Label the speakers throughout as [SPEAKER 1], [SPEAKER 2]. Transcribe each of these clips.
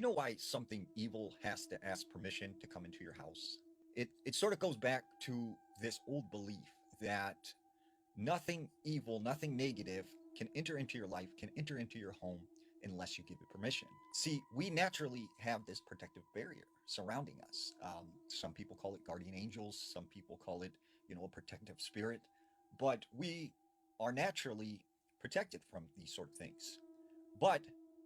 [SPEAKER 1] Do you know why something evil has to ask permission to come into your house? It sort of goes back to this old belief that nothing evil, nothing negative can enter into your life, can enter into your home unless you give it permission. See, we naturally have this protective barrier surrounding us. Some people call it guardian angels, some people call it, a protective spirit, but we are naturally protected from these sort of things. But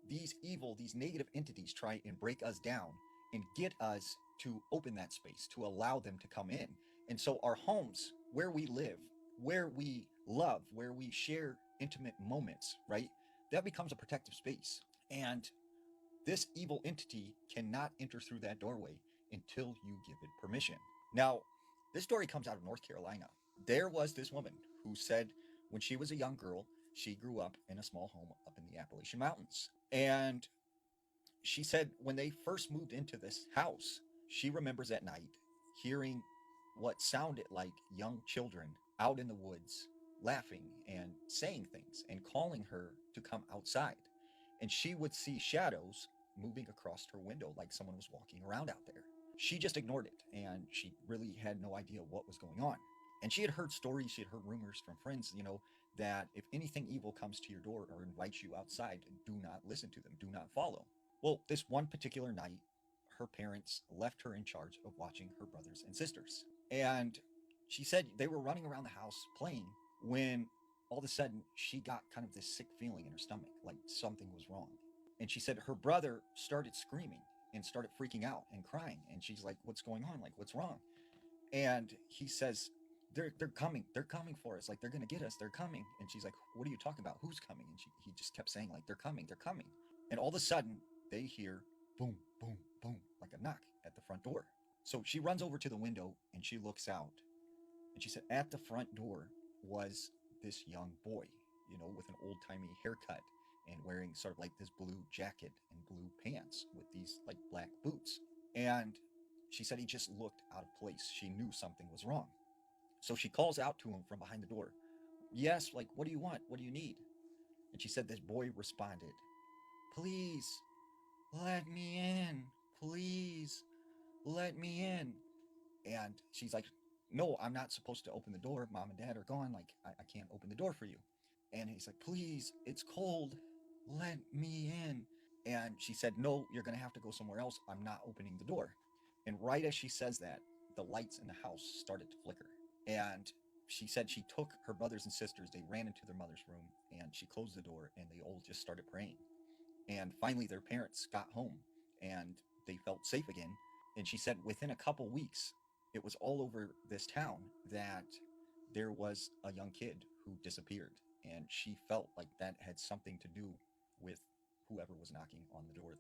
[SPEAKER 1] these evil, these negative entities try and break us down and get us to open that space, to allow them to come in. And so our homes, where we live, where we love, where we share intimate moments, right? That becomes a protective space. And this evil entity cannot enter through that doorway until you give it permission. Now, this story comes out of North Carolina. There was this woman who said when she was a young girl, she grew up in a small home up in the Appalachian Mountains. And she said when they first moved into this house, she remembers at night hearing what sounded like young children out in the woods laughing and saying things and calling her to come outside. And she would see shadows moving across her window like someone was walking around out there. She just ignored it and she really had no idea what was going on. And she had heard stories, she had heard rumors from friends, that if anything evil comes to your door or invites you outside, do not listen to them, do not follow. Well, this one particular night, her parents left her in charge of watching her brothers and sisters. And she said they were running around the house playing when all of a sudden she got kind of this sick feeling in her stomach, like something was wrong. And she said her brother started screaming and started freaking out and crying. And she's like, "What's going on? Like, what's wrong?" And he says, they're coming. They're coming for us. Like, they're going to get us. They're coming. And she's like, "What are you talking about? Who's coming?" And he just kept saying, like, "They're coming. They're coming." And all of a sudden, they hear boom, boom, boom, like a knock at the front door. So she runs over to the window and she looks out. And she said, at the front door was this young boy, with an old timey haircut and wearing sort of like this blue jacket and blue pants with these like black boots. And she said he just looked out of place. She knew something was wrong. So she calls out to him from behind the door. "Yes, like, what do you want? What do you need?" And she said this boy responded, "Please let me in. Please let me in." And she's like, "No, I'm not supposed to open the door. Mom and dad are gone. Like, I can't open the door for you." And he's like, "Please, it's cold. Let me in." And she said, "No, you're going to have to go somewhere else. I'm not opening the door." And right as she says that, the lights in the house started to flicker. And she said she took her brothers and sisters, they ran into their mother's room and she closed the door and they all just started praying. And finally, their parents got home and they felt safe again. And she said within a couple weeks, it was all over this town that there was a young kid who disappeared. And she felt like that had something to do with whoever was knocking on the door